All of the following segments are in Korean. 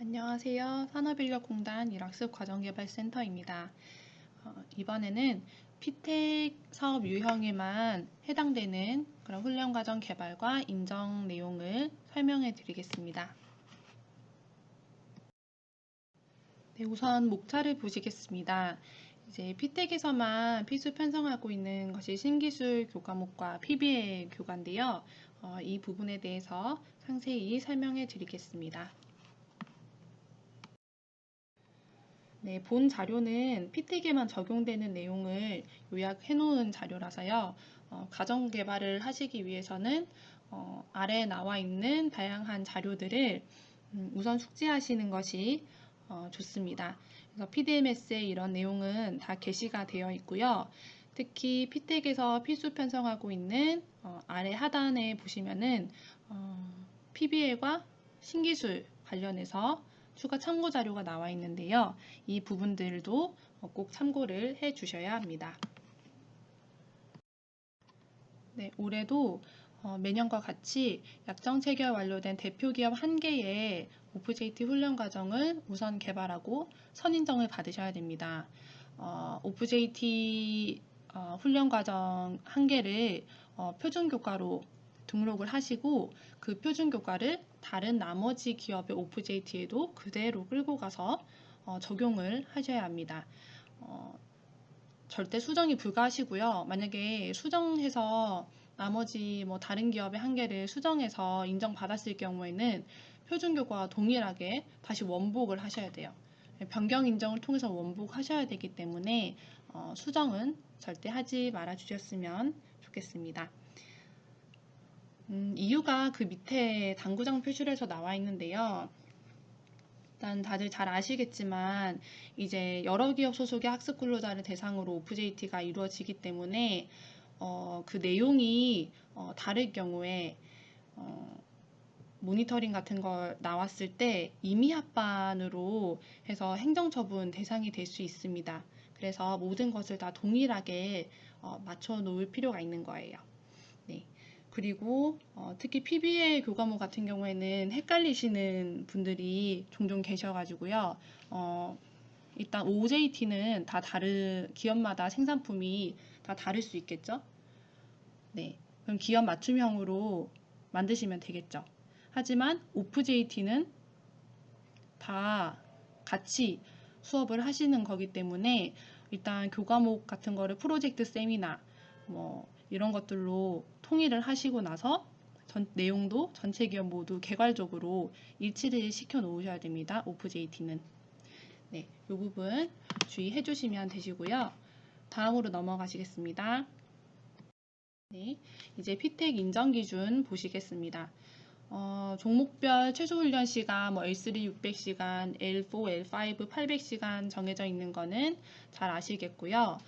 안녕하세요. 산업인력공단 일학습과정개발센터입니다. 이번에는 피텍 사업 유형에만 해당되는 그런 훈련과정 개발과 인정 내용을 설명해 드리겠습니다. 네, 우선 목차를 보시겠습니다. 이제 피텍에서만 필수 편성하고 있는 것이 신기술 교과목과 PBA 교과인데요. 이 부분에 대해서 상세히 설명해 드리겠습니다. 네, 본 자료는 피텍에만 적용되는 내용을 요약해 놓은 자료라서요. 가정 개발을 하시기 위해서는 아래에 나와 있는 다양한 자료들을 우선 숙지하시는 것이 좋습니다. 그래서 PDMS에 이런 내용은 다 게시가 되어 있고요. 특히 피텍에서 필수 편성하고 있는 아래 하단에 보시면은 PBL과 신기술 관련해서 추가 참고 자료가 나와 있는데요. 이 부분들도 꼭 참고를 해 주셔야 합니다. 네, 올해도 매년과 같이 약정 체결 완료된 대표 기업 1개의 오프제이티 훈련 과정을 우선 개발하고 선인정을 받으셔야 됩니다. 오프제이티 훈련 과정 1개를 표준 교과로 등록을 하시고 그 표준 교과를 다른 나머지 기업의 오프제이티에도 그대로 끌고 가서 적용을 하셔야 합니다. 절대 수정이 불가하시고요. 만약에 수정해서 나머지 다른 기업의 1개를 수정해서 인정받았을 경우에는 표준 교과와 동일하게 다시 원복을 하셔야 돼요. 변경 인정을 통해서 원복하셔야 되기 때문에 수정은 절대 하지 말아 주셨으면 좋겠습니다. 이유가 그 밑에 당구장 표시에서 나와 있는데요. 일단 다들 잘 아시겠지만 이제 여러 기업 소속의 학습 근로자를 대상으로 오프제이티가 이루어지기 때문에 그 내용이 다를 경우에 모니터링 같은 걸 나왔을 때 임의 합반으로 해서 행정처분 대상이 될 수 있습니다. 그래서 모든 것을 다 동일하게 맞춰 놓을 필요가 있는 거예요. 네. 그리고 특히 PBA 교과목 같은 경우에는 헷갈리시는 분들이 종종 계셔가지고요. 일단 OJT는 다 기업마다 생산품이 다 다를 수 있겠죠? 네. 그럼 기업 맞춤형으로 만드시면 되겠죠. 하지만 OFJT는 다 같이 수업을 하시는 거기 때문에 일단 교과목 같은 거를 프로젝트 세미나 이런 것들로 통일을 하시고 나서 내용도 전체 기업 모두 개괄적으로 일치를 시켜 놓으셔야 됩니다. OFJT는. 네, 이 부분 주의해 주시면 되시고요. 다음으로 넘어가시겠습니다. 네, 이제 피텍 인정 기준 보시겠습니다. 종목별 최소 훈련 시간, L3 600시간, L4, L5 800시간 정해져 있는 거는 잘 아시겠고요.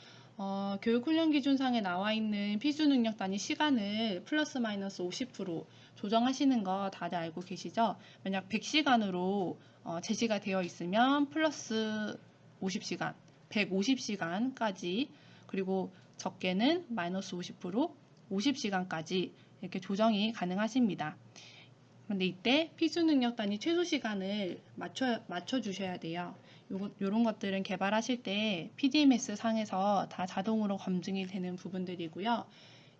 교육 훈련 기준상에 나와 있는 필수 능력 단위 시간을 플러스 마이너스 50% 조정하시는 거 다들 알고 계시죠? 만약 100시간으로 제시가 되어 있으면 플러스 50시간, 150시간까지 그리고 적게는 마이너스 50%, 50시간까지 이렇게 조정이 가능하십니다. 그런데 이때 필수 능력 단위 최소 시간을 맞춰 주셔야 돼요. 요런 것들은 개발하실 때 PDMS 상에서 다 자동으로 검증이 되는 부분들이고요.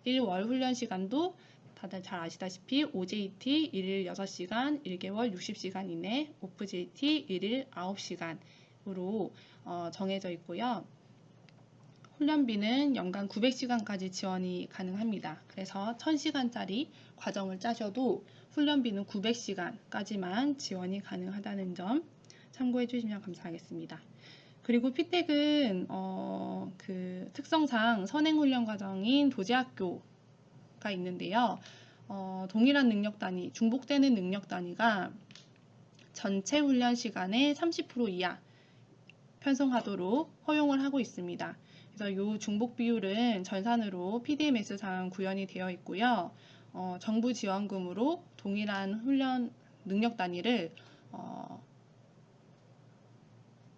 1월 훈련 시간도 다들 잘 아시다시피 OJT 1일 6시간, 1개월 60시간 이내, OFJT 1일 9시간으로 정해져 있고요. 훈련비는 연간 900시간까지 지원이 가능합니다. 그래서 1000시간짜리 과정을 짜셔도 훈련비는 900시간까지만 지원이 가능하다는 점 참고해 주시면 감사하겠습니다. 그리고 피텍은 그 특성상 선행훈련 과정인 도제학교가 있는데요. 동일한 능력 단위, 중복되는 능력 단위가 전체 훈련 시간의 30% 이하 편성하도록 허용을 하고 있습니다. 그래서 이 중복 비율은 전산으로 PDMS상 구현이 되어 있고요. 정부 지원금으로 동일한 훈련 능력 단위를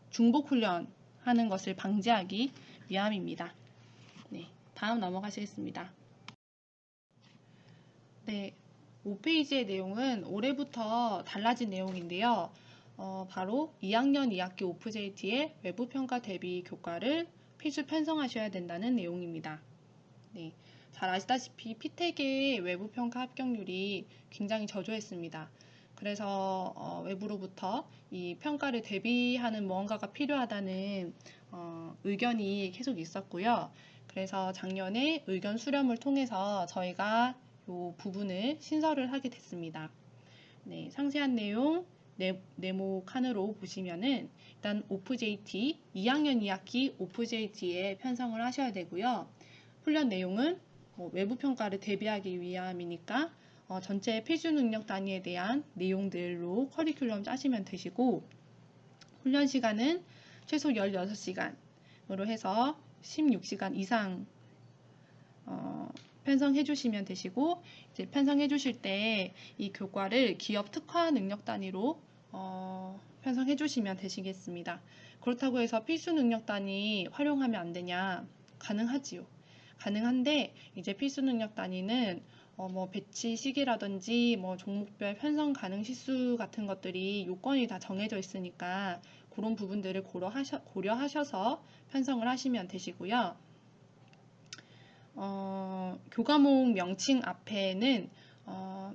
중복 훈련하는 것을 방지하기 위함입니다. 네, 다음 넘어가시겠습니다. 네, 5페이지의 내용은 올해부터 달라진 내용인데요. 바로 2학년 2학기 오프JT의 외부평가 대비 교과를 필수 편성하셔야 된다는 내용입니다. 네, 잘 아시다시피 피텍의 외부평가 합격률이 굉장히 저조했습니다. 그래서 외부로부터 이 평가를 대비하는 무언가가 필요하다는 의견이 계속 있었고요. 그래서 작년에 의견 수렴을 통해서 저희가 이 부분을 신설을 하게 됐습니다. 네, 상세한 내용 네모 칸으로 보시면은 일단 오프JT 2학년 2학기 오프JT에 편성을 하셔야 되고요. 훈련 내용은 외부 평가를 대비하기 위함이니까 전체 필수 능력 단위에 대한 내용들로 커리큘럼 짜시면 되시고, 훈련 시간은 최소 16시간으로 해서 16시간 이상 편성해 주시면 되시고, 이제 편성해 주실 때 이 교과를 기업 특화 능력 단위로 편성해 주시면 되시겠습니다. 그렇다고 해서 필수 능력 단위 활용하면 안 되냐? 가능하지요. 가능한데 이제 필수 능력 단위는 뭐 배치 시기라든지 뭐 종목별 편성 가능 시수 같은 것들이 요건이 다 정해져 있으니까 그런 부분들을 고려하셔서 편성을 하시면 되시고요. 교과목 명칭 앞에는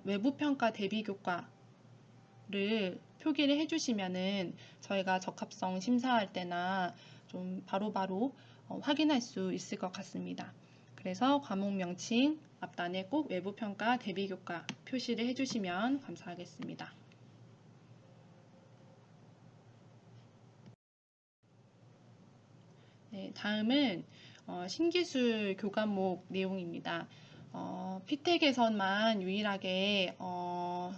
외부평가 대비 교과를 표기를 해주시면은 저희가 적합성 심사할 때나 좀 바로바로 확인할 수 있을 것 같습니다. 그래서 과목 명칭 앞단에 꼭 외부평가 대비 교과 표시를 해주시면 감사하겠습니다. 네, 다음은 신기술 교과목 내용입니다. 피텍에서만 유일하게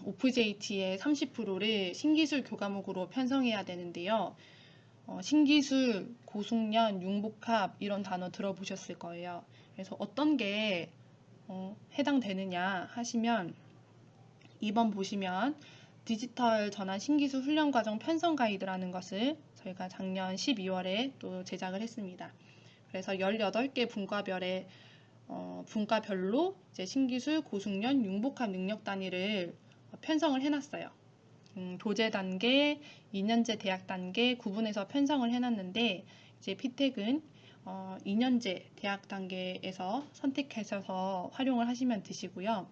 오프JT의 30%를 신기술 교과목으로 편성해야 되는데요. 신기술, 고숙련, 융복합 이런 단어 들어보셨을 거예요. 그래서 어떤 게 해당되느냐 하시면 2번 보시면 디지털 전환 신기술 훈련 과정 편성 가이드라는 것을 저희가 작년 12월에 또 제작을 했습니다. 그래서 18개 분과별로 이제 신기술, 고숙련, 융복합 능력 단위를 편성을 해놨어요. 도제 단계, 2년제 대학 단계 구분해서 편성을 해놨는데, 이제 피텍은 2년제 대학 단계에서 선택하셔서 활용을 하시면 되시고요.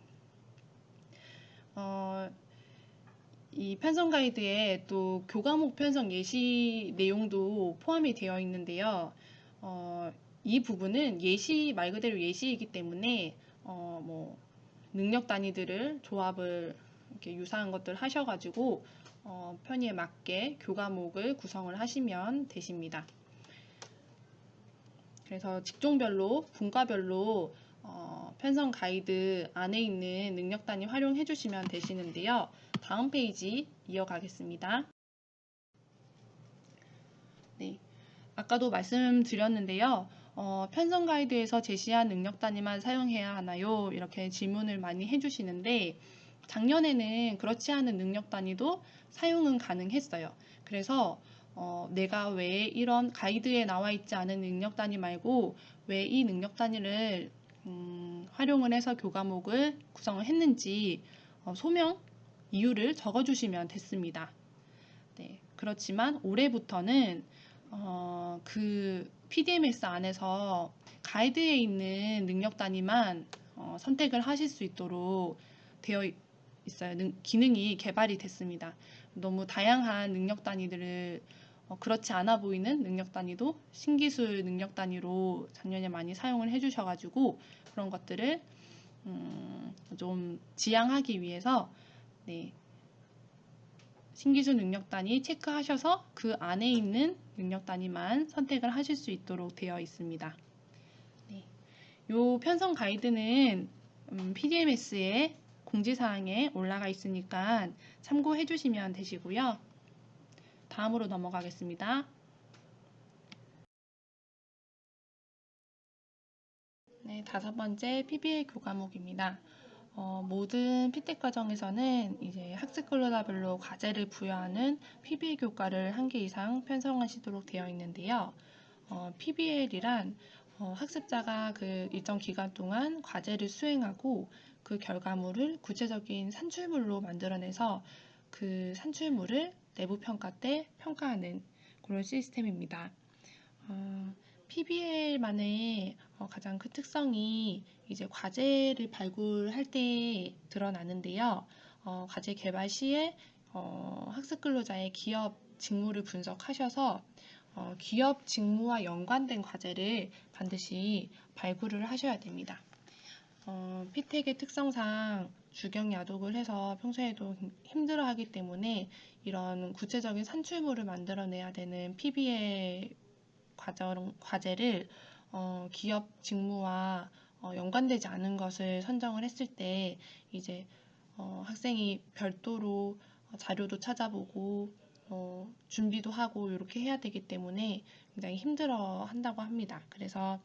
이 편성 가이드에 또 교과목 편성 예시 내용도 포함이 되어 있는데요. 이 부분은 예시 말 그대로 예시이기 때문에 뭐 능력 단위들을 조합을 이렇게 유사한 것들 하셔가지고 편의에 맞게 교과목을 구성을 하시면 되십니다. 그래서 직종별로 분과별로 편성 가이드 안에 있는 능력 단위 활용해 주시면 되시는데요. 다음 페이지 이어가겠습니다. 네, 아까도 말씀드렸는데요. 편성 가이드에서 제시한 능력 단위만 사용해야 하나요? 이렇게 질문을 많이 해주시는데, 작년에는 그렇지 않은 능력 단위도 사용은 가능했어요. 그래서 내가 왜 이런 가이드에 나와 있지 않은 능력 단위 말고 왜 이 능력 단위를 활용을 해서 교과목을 구성을 했는지 소명 이유를 적어주시면 됐습니다. 네, 그렇지만 올해부터는 그 PDMS 안에서 가이드에 있는 능력 단위만 선택을 하실 수 있도록 되어 있어요. 기능이 개발이 됐습니다. 너무 다양한 능력 단위들을 그렇지 않아 보이는 능력 단위도 신기술 능력 단위로 작년에 많이 사용을 해주셔가지고 그런 것들을 좀 지양하기 위해서 네, 신기술 능력 단위 체크하셔서 그 안에 있는 능력 단위만 선택을 하실 수 있도록 되어 있습니다. 네, 요 편성 가이드는 PDMS에 공지사항에 올라가 있으니까 참고해 주시면 되시고요. 다음으로 넘어가겠습니다. 네, 5번째 PBL 교과목입니다. 모든 피텍 과정에서는 이제 학습 클러다별로 과제를 부여하는 PBL 교과를 1개 이상 편성하시도록 되어 있는데요. PBL이란 학습자가 그 일정 기간 동안 과제를 수행하고 그 결과물을 구체적인 산출물로 만들어내서 그 산출물을 내부 평가 때 평가하는 그런 시스템입니다. PBL만의 가장 큰 특성이 이제 과제를 발굴할 때 드러나는데요. 과제 개발 시에 학습 근로자의 기업 직무를 분석하셔서 기업 직무와 연관된 과제를 반드시 발굴을 하셔야 됩니다. 피텍의 특성상 주경 야독을 해서 평소에도 힘들어하기 때문에 이런 구체적인 산출물을 만들어내야 되는 PBL 과제를 기업 직무와 연관되지 않은 것을 선정을 했을 때 이제 학생이 별도로 자료도 찾아보고 준비도 하고 이렇게 해야 되기 때문에 굉장히 힘들어 한다고 합니다. 그래서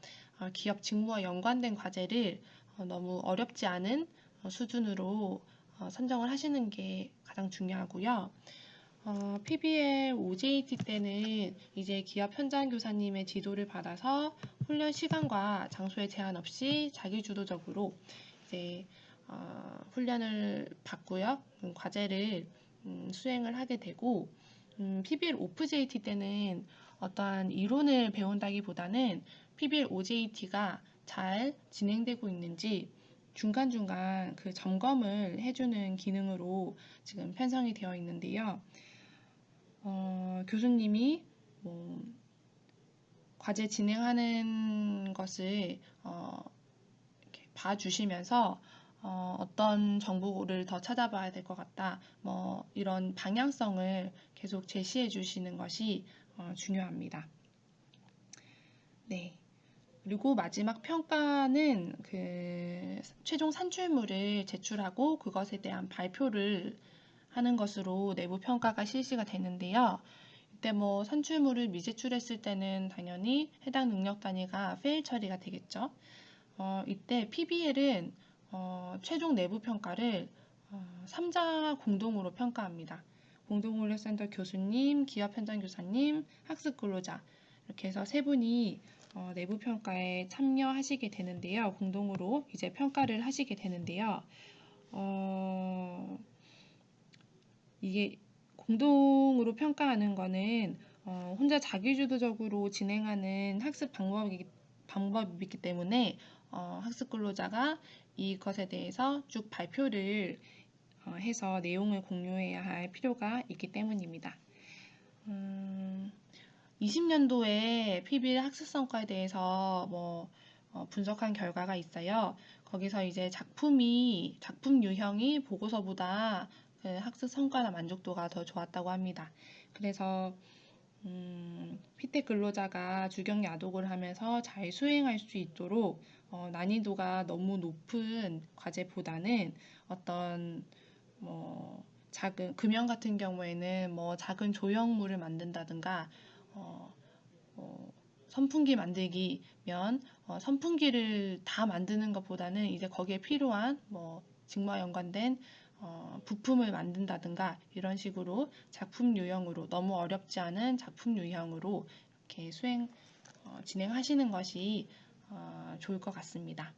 기업 직무와 연관된 과제를 너무 어렵지 않은 수준으로 선정을 하시는 게 가장 중요하고요. PBL OJT 때는 이제 기업 현장 교사님의 지도를 받아서 훈련 시간과 장소에 제한 없이 자기주도적으로 이제 훈련을 받고요. 과제를 수행을 하게 되고 PBL OJT 때는 어떠한 이론을 배운다기보다는 PBL OJT가 잘 진행되고 있는지 중간중간 그 점검을 해주는 기능으로 지금 편성이 되어 있는데요. 교수님이 과제 진행하는 것을 이렇게 봐주시면서 어떤 정보를 더 찾아봐야 될 것 같다. 이런 방향성을 계속 제시해 주시는 것이 중요합니다. 네. 그리고 마지막 평가는 그 최종 산출물을 제출하고 그것에 대한 발표를 하는 것으로 내부 평가가 실시가 되는데요. 이때 산출물을 미제출했을 때는 당연히 해당 능력 단위가 페일 처리가 되겠죠. 이때 PBL은 최종 내부 평가를 3자 공동으로 평가합니다. 공동훈련센터 교수님, 기업 현장 교사님, 학습 근로자 이렇게 해서 세 분이 내부 평가에 참여하시게 되는데요. 공동으로 이제 평가를 하시게 되는데요. 이게 공동으로 평가하는 거는 혼자 자기주도적으로 진행하는 학습 방법이기 때문에 학습 근로자가 이것에 대해서 쭉 발표를 해서 내용을 공유해야 할 필요가 있기 때문입니다. 20년도에 PBL 학습 성과에 대해서 분석한 결과가 있어요. 거기서 이제 작품 유형이 보고서보다 그 학습 성과나 만족도가 더 좋았다고 합니다. 그래서 피텍 근로자가 주경 야독을 하면서 잘 수행할 수 있도록 난이도가 너무 높은 과제보다는 어떤 작은 금연 같은 경우에는 작은 조형물을 만든다든가 선풍기 만들기면 선풍기를 다 만드는 것보다는 이제 거기에 필요한 직무와 연관된 부품을 만든다든가 이런 식으로 작품 유형으로 너무 어렵지 않은 작품 유형으로 이렇게 진행하시는 것이 좋을 것 같습니다.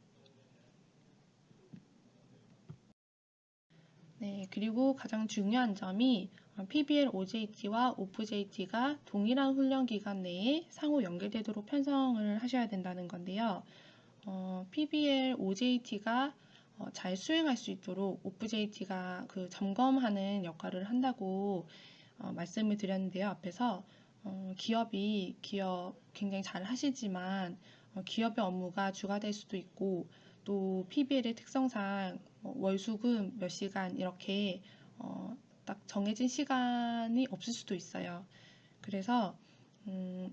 네, 그리고 가장 중요한 점이 PBL OJT와 OFJT가 동일한 훈련 기간 내에 상호 연결되도록 편성을 하셔야 된다는 건데요. PBL OJT가 잘 수행할 수 있도록 OFJT가 그 점검하는 역할을 한다고 말씀을 드렸는데요. 앞에서 기업 굉장히 잘 하시지만 기업의 업무가 주가 될 수도 있고 또 PBL의 특성상 월수금 몇 시간 이렇게 딱 정해진 시간이 없을 수도 있어요. 그래서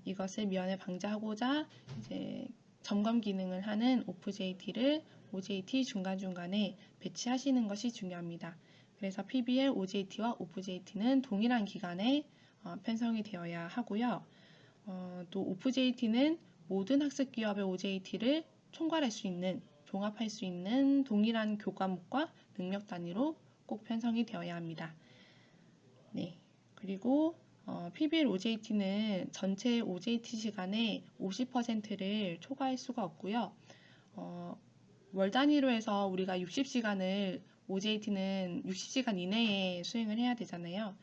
이것을 미연에 방지하고자 이제 점검 기능을 하는 OFJT를 OJT 중간중간에 배치하시는 것이 중요합니다. 그래서 PBL, OJT와 OFJT는 동일한 기간에 편성이 되어야 하고요. 또 OFJT는 모든 학습 기업의 OJT를 총괄할 수 있는, 종합할 수 있는 동일한 교과목과 능력 단위로 꼭 편성이 되어야 합니다. 네. 그리고 PBL OJT는 전체 OJT 시간의 50%를 초과할 수가 없고요. 월 단위로 해서 우리가 60시간을 OJT는 60시간 이내에 수행을 해야 되잖아요.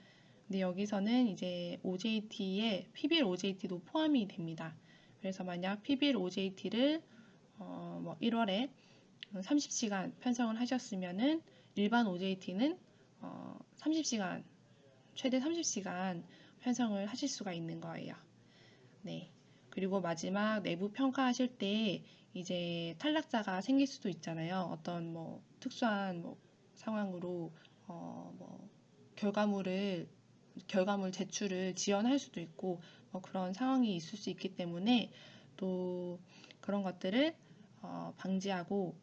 근데 여기서는 이제 OJT에 PBL OJT도 포함이 됩니다. 그래서 만약 PBL OJT를 뭐 1월에 30시간 편성을 하셨으면은 일반 OJT는 30시간, 최대 30시간 편성을 하실 수가 있는 거예요. 네. 그리고 마지막 내부 평가하실 때 이제 탈락자가 생길 수도 있잖아요. 어떤 뭐 특수한 뭐 상황으로 뭐 결과물 제출을 지연할 수도 있고 뭐 그런 상황이 있을 수 있기 때문에 또 그런 것들을 방지하고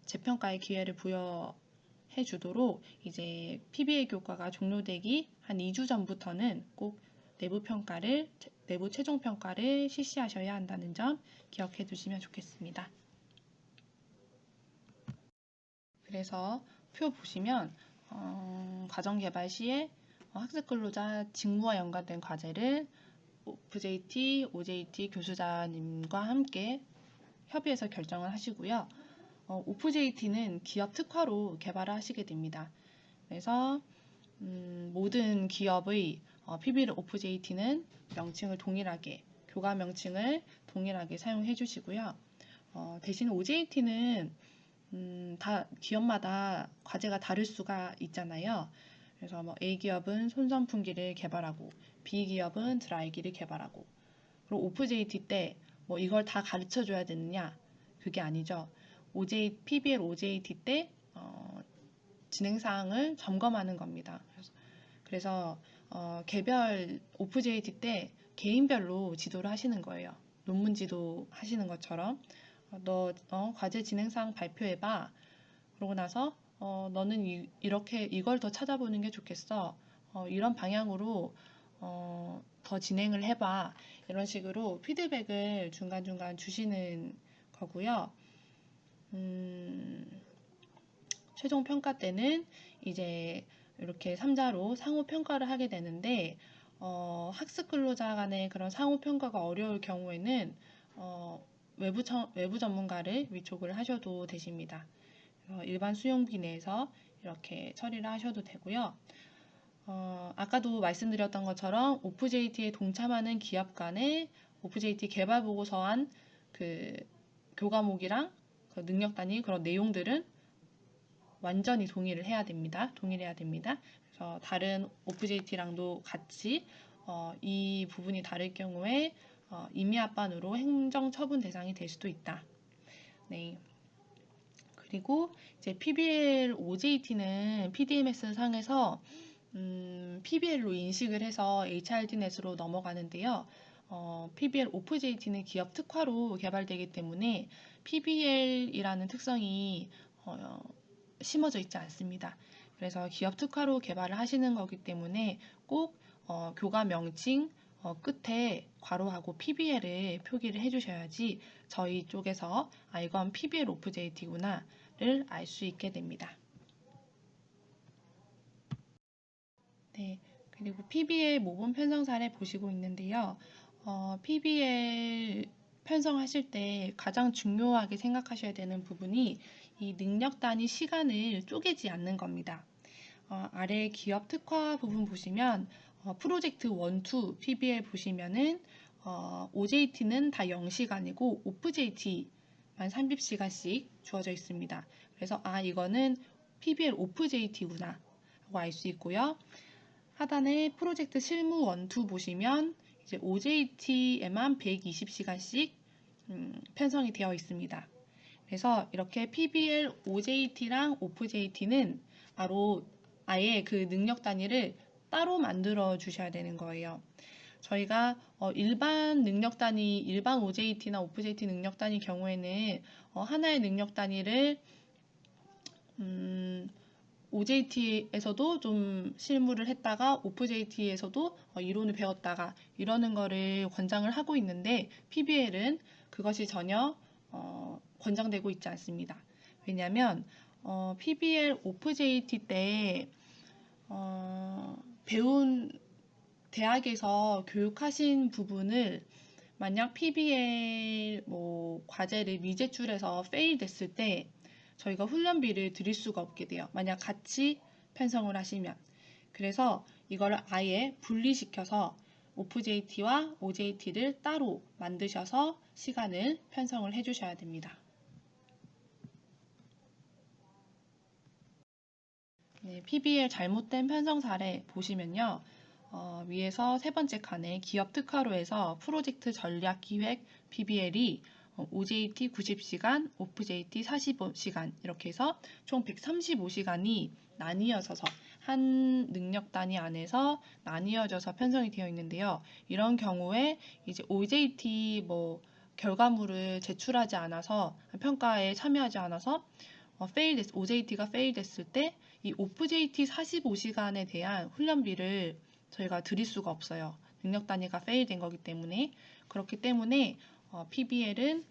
재평가의 기회를 부여해 주도록 이제 PBA 교과가 종료되기 한 2주 전부터는 꼭 내부 최종 평가를 실시하셔야 한다는 점 기억해 두시면 좋겠습니다. 그래서 표 보시면 과정 개발 시에 학습 근로자 직무와 연관된 과제를 FJT, OJT 교수자님과 함께 협의해서 결정을 하시고요. OFJT는 기업 특화로 개발을 하시게 됩니다. 그래서 모든 기업의 PBL OFJT는 명칭을 동일하게, 교과 명칭을 동일하게 사용해 주시고요. 대신 OJT는 다 기업마다 과제가 다를 수가 있잖아요. 그래서 뭐 A 기업은 손선풍기를 개발하고 B 기업은 드라이기를 개발하고 그리고 OFJT 때 뭐 이걸 다 가르쳐 줘야 되느냐? 그게 아니죠. PBL OJT 때 진행 사항을 점검하는 겁니다. 그래서 개별 OFJT 때 개인별로 지도를 하시는 거예요. 논문 지도 하시는 것처럼 너 과제 진행사항 발표해봐. 그러고 나서 너는 이렇게 이걸 더 찾아보는 게 좋겠어. 이런 방향으로 더 진행을 해봐. 이런 식으로 피드백을 중간중간 주시는 거고요. 최종 평가 때는 이제 이렇게 3자로 상호 평가를 하게 되는데 학습 근로자 간의 그런 상호 평가가 어려울 경우에는 외부 전문가를 위촉을 하셔도 되십니다. 일반 수용비 내에서 이렇게 처리를 하셔도 되고요. 아까도 말씀드렸던 것처럼 OFJT에 동참하는 기업 간의 OFJT 개발 보고서안 그 교과목이랑 그 능력 단위 그런 내용들은 완전히 동일해야 됩니다. 그래서 다른 OFJT랑도 같이 이 부분이 다를 경우에 임의합반으로 행정처분 대상이 될 수도 있다. 네. 그리고 이제 PBL OJT는 PDMS 상에서 PBL로 인식을 해서 HRD넷으로 넘어가는데요. PBL OFJT는 기업 특화로 개발되기 때문에 PBL이라는 특성이 심어져 있지 않습니다. 그래서 기업 특화로 개발을 하시는 거기 때문에 꼭 교과 명칭 끝에 괄호하고 PBL을 표기를 해주셔야지 저희 쪽에서 이건 PBL OFJT구나를 알 수 있게 됩니다. 네, 그리고 PBL 모범 편성 사례 보시고 있는데요. PBL 편성하실 때 가장 중요하게 생각하셔야 되는 부분이 이 능력 단위 시간을 쪼개지 않는 겁니다. 아래 기업 특화 부분 보시면 프로젝트 1, 2 PBL 보시면은 OJT는 다 0시간이고 OFJT만 30시간씩 주어져 있습니다. 그래서 이거는 PBL OFJT구나 하고 알 수 있고요. 하단에 프로젝트 실무 1, 2 보시면 이제 OJT에만 120시간씩 편성이 되어 있습니다. 그래서 이렇게 PBL, OJT랑 OFJT는 아예 그 능력 단위를 따로 만들어 주셔야 되는 거예요. 저희가 일반 능력 단위, 일반 OJT나 OFJT 능력 단위 경우에는 하나의 능력 단위를 OJT에서도 좀 실무를 했다가 OFJT에서도 이론을 배웠다가 이러는 거를 권장을 하고 있는데 PBL은 그것이 전혀 권장되고 있지 않습니다. 왜냐하면 PBL OFJT 때 배운 대학에서 교육하신 부분을 만약 PBL 과제를 미제출해서 페일 됐을 때 저희가 훈련비를 드릴 수가 없게 돼요. 만약 같이 편성을 하시면. 그래서 이거를 아예 분리시켜서 OJT와 OJT를 따로 만드셔서 시간을 편성을 해주셔야 됩니다. 네, PBL 잘못된 편성 사례 보시면요. 위에서 세 번째 칸에 기업 특화로에서 프로젝트 전략 기획 PBL이 OJT 90시간, OFJT 45시간 이렇게 해서 총 135시간이 나뉘어져서 한 능력 단위 안에서 나뉘어져서 편성이 되어 있는데요. 이런 경우에 이제 OJT 결과물을 제출하지 않아서 평가에 참여하지 않아서 OJT가 fail 됐을 때 이 OFJT 45시간에 대한 훈련비를 저희가 드릴 수가 없어요. 능력 단위가 fail 된 거기 때문에. 그렇기 때문에 PBL은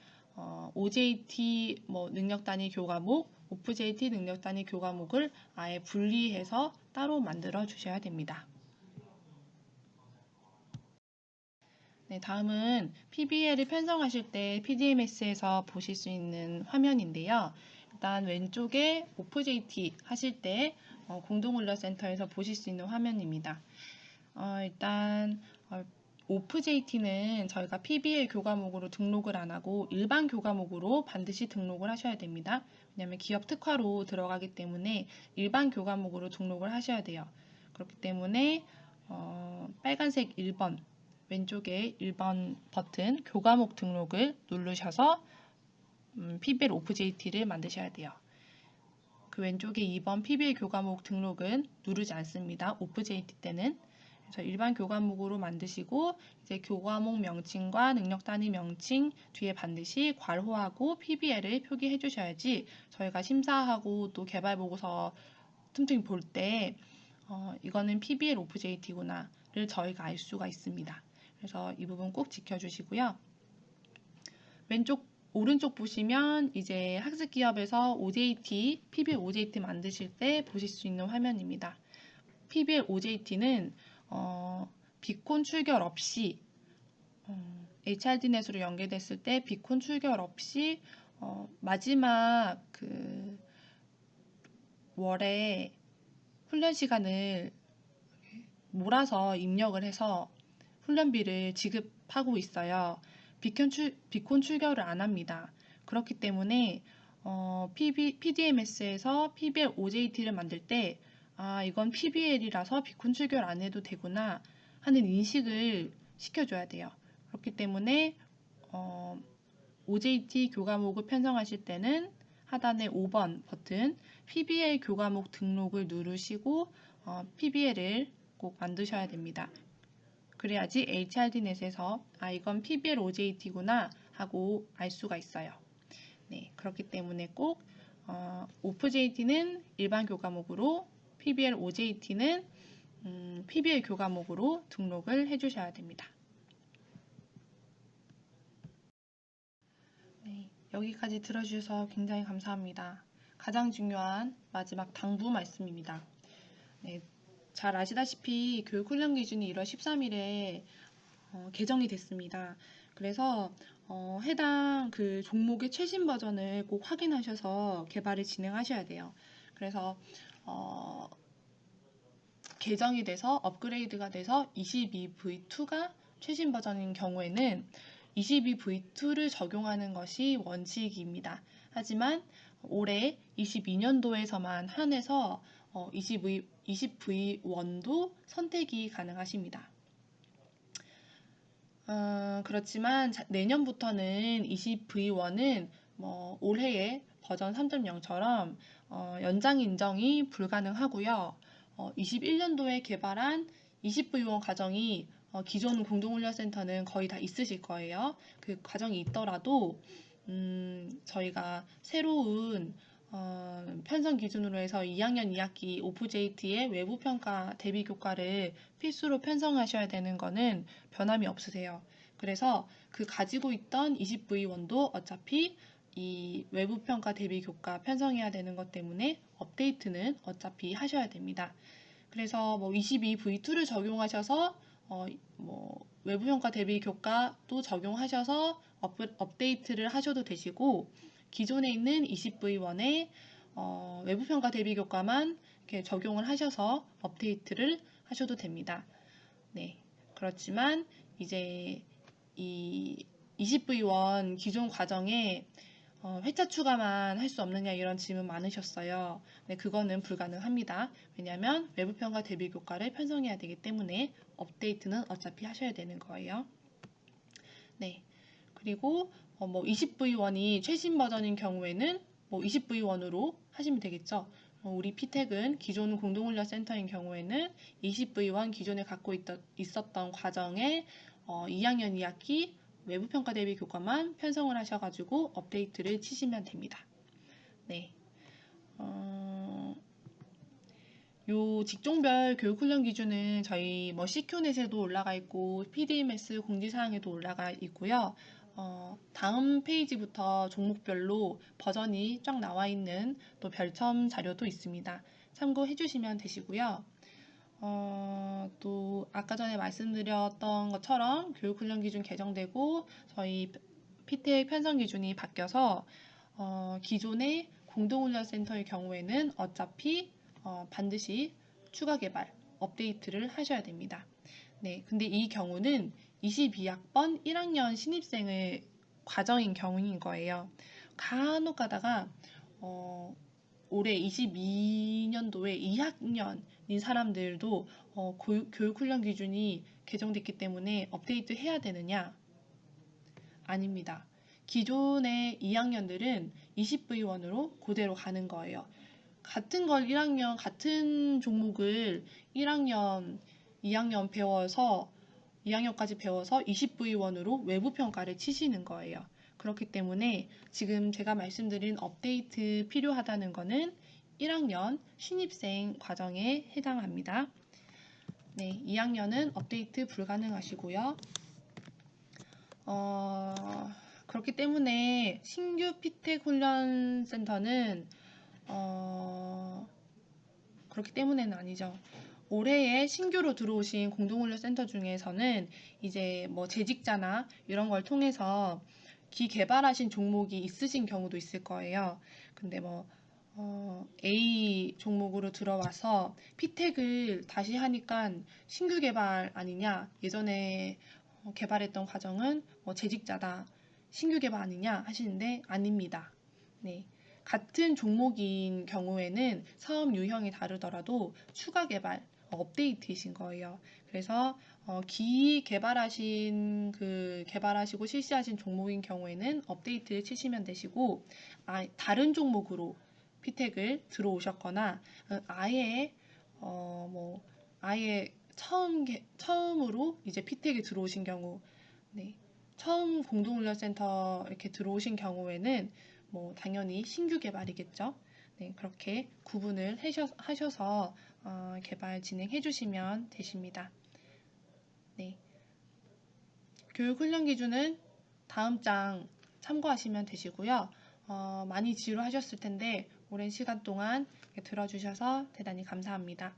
OJT 능력 단위 교과목, OFJT 능력 단위 교과목을 아예 분리해서 따로 만들어 주셔야 됩니다. 네, 다음은 PBL을 편성하실 때 PDMS에서 보실 수 있는 화면인데요. 일단 왼쪽에 OFJT 하실 때 공동훈련센터에서 보실 수 있는 화면입니다. 일단 OFJT는 저희가 PBL 교과목으로 등록을 안 하고 일반 교과목으로 반드시 등록을 하셔야 됩니다. 왜냐하면 기업 특화로 들어가기 때문에 일반 교과목으로 등록을 하셔야 돼요. 그렇기 때문에 빨간색 1번 왼쪽에 1번 버튼 교과목 등록을 누르셔서 PBL OFJT를 만드셔야 돼요. 그 왼쪽에 2번 PBL 교과목 등록은 누르지 않습니다. OFJT 때는. 그래서 일반 교과목으로 만드시고 이제 교과목 명칭과 능력 단위 명칭 뒤에 반드시 괄호하고 PBL을 표기해 주셔야지 저희가 심사하고 또 개발 보고서 틈틈이 볼 때 이거는 PBL OFJT구나를 저희가 알 수가 있습니다. 그래서 이 부분 꼭 지켜주시고요. 오른쪽 보시면 이제 학습기업에서 OJT, PBL OJT 만드실 때 보실 수 있는 화면입니다. PBL OJT는 비콘 출결 없이 HRD넷으로 연계됐을 때 비콘 출결 없이 마지막 그 월에 훈련 시간을 몰아서 입력을 해서 훈련비를 지급하고 있어요. 비콘 출결을 안 합니다. 그렇기 때문에 PDMS에서 PBL OJT를 만들 때 이건 PBL이라서 비콘 출결 안 해도 되구나 하는 인식을 시켜줘야 돼요. 그렇기 때문에 OJT 교과목을 편성하실 때는 하단의 5번 버튼 PBL 교과목 등록을 누르시고 PBL을 꼭 만드셔야 됩니다. 그래야지 HRD넷에서 이건 PBL OJT구나 하고 알 수가 있어요. 네, 그렇기 때문에 꼭 OFJT는 일반 교과목으로 PBL OJT는 PBL 교과목으로 등록을 해주셔야 됩니다. 네, 여기까지 들어주셔서 굉장히 감사합니다. 가장 중요한 마지막 당부 말씀입니다. 네, 잘 아시다시피 교육훈련 기준이 1월 13일에 개정이 됐습니다. 그래서 해당 그 종목의 최신 버전을 꼭 확인하셔서 개발을 진행하셔야 돼요. 그래서 개정이 돼서 업그레이드가 돼서 22V2가 최신 버전인 경우에는 22V2를 적용하는 것이 원칙입니다. 하지만 올해 22년도에서만 한해서 20V1도 선택이 가능하십니다. 그렇지만 내년부터는 20V1은 올해의 버전 3.0처럼 연장 인정이 불가능하고요. 21년도에 개발한 20V1 과정이 기존 공동훈련센터는 거의 다 있으실 거예요. 그 과정이 있더라도 저희가 새로운 편성 기준으로 해서 2학년 2학기 OFJT의 외부 평가 대비 교과를 필수로 편성하셔야 되는 거는 변함이 없으세요. 그래서 그 가지고 있던 20V1도 어차피 이 외부 평가 대비 교과 편성해야 되는 것 때문에 업데이트는 어차피 하셔야 됩니다. 그래서 22V2를 적용하셔서 외부 평가 대비 교과도 적용하셔서 업데이트를 하셔도 되시고 기존에 있는 20V1의 외부 평가 대비 교과만 이렇게 적용을 하셔서 업데이트를 하셔도 됩니다. 네, 그렇지만 이제 이 20V1 기존 과정에 회차 추가만 할 수 없느냐 이런 질문 많으셨어요. 네, 그거는 불가능합니다. 왜냐하면 외부평가 대비 교과를 편성해야 되기 때문에 업데이트는 어차피 하셔야 되는 거예요. 네, 그리고 뭐 20V1이 최신 버전인 경우에는 뭐 20V1으로 하시면 되겠죠. 우리 피텍은 기존 공동훈련센터인 경우에는 20V1 기존에 갖고 있었던 과정에 2학년 2학기 외부평가 대비 교과만 편성을 하셔가지고 업데이트를 치시면 됩니다. 네. 요 직종별 교육훈련 기준은 저희 뭐 CQ넷에도 올라가 있고 PDMS 공지사항에도 올라가 있고요. 다음 페이지부터 종목별로 버전이 쫙 나와 있는 또 별첨 자료도 있습니다. 참고해 주시면 되시고요. 또 아까 전에 말씀드렸던 것처럼 교육훈련 기준 개정되고 저희 피텍 편성 기준이 바뀌어서 기존의 공동훈련센터의 경우에는 어차피 반드시 추가 개발, 업데이트를 하셔야 됩니다. 네, 근데 이 경우는 22학번 1학년 신입생의 과정인 경우인 거예요. 간혹 가다가 올해 22년도에 2학년인 사람들도 교육훈련 기준이 개정됐기 때문에 업데이트 해야 되느냐? 아닙니다. 기존의 2학년들은 20V1으로 그대로 가는 거예요. 같은 걸 1학년, 같은 종목을 1학년, 2학년 배워서 2학년까지 배워서 20V1으로 외부 평가를 치시는 거예요. 그렇기 때문에 지금 제가 말씀드린 업데이트 필요하다는 거는 1학년 신입생 과정에 해당합니다. 네, 2학년은 업데이트 불가능하시고요. 그렇기 때문에 신규 피텍 훈련센터는 그렇기 때문에는 아니죠. 올해에 신규로 들어오신 공동훈련센터 중에서는 이제 뭐 재직자나 이런 걸 통해서 기개발하신 종목이 있으신 경우도 있을 거예요. 근데 뭐 A 종목으로 들어와서 피텍을 다시 하니까 신규 개발 아니냐? 예전에 개발했던 과정은 뭐 재직자다. 신규 개발 아니냐 하시는데 아닙니다. 네. 같은 종목인 경우에는 사업 유형이 다르더라도 추가 개발, 업데이트이신 거예요. 그래서 개발하신 개발하시고 실시하신 종목인 경우에는 업데이트를 치시면 되시고 다른 종목으로 피텍을 들어오셨거나 아예 아예 처음으로 이제 피텍에 들어오신 경우, 네, 처음 공동훈련센터 이렇게 들어오신 경우에는 뭐 당연히 신규 개발이겠죠. 네, 그렇게 구분을 하셔서 개발 진행해 주시면 되십니다. 네, 교육훈련 기준은 다음 장 참고하시면 되시고요. 많이 지루하셨을 텐데 오랜 시간 동안 들어주셔서 대단히 감사합니다.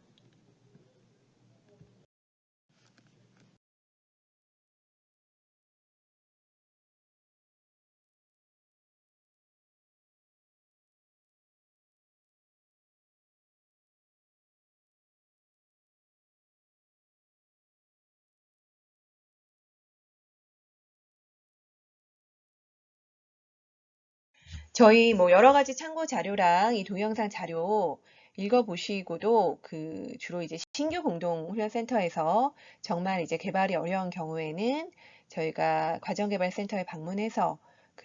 저희 뭐 여러 가지 참고 자료랑 이 동영상 자료 읽어보시고도 주로 이제 신규 공동훈련센터에서 정말 이제 개발이 어려운 경우에는 저희가 과정개발센터에 방문해서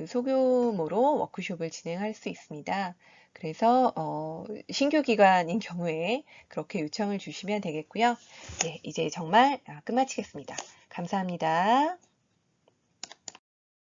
소규모로 워크숍을 진행할 수 있습니다. 그래서 신규 기관인 경우에 그렇게 요청을 주시면 되겠고요. 네, 이제 정말 끝마치겠습니다. 감사합니다.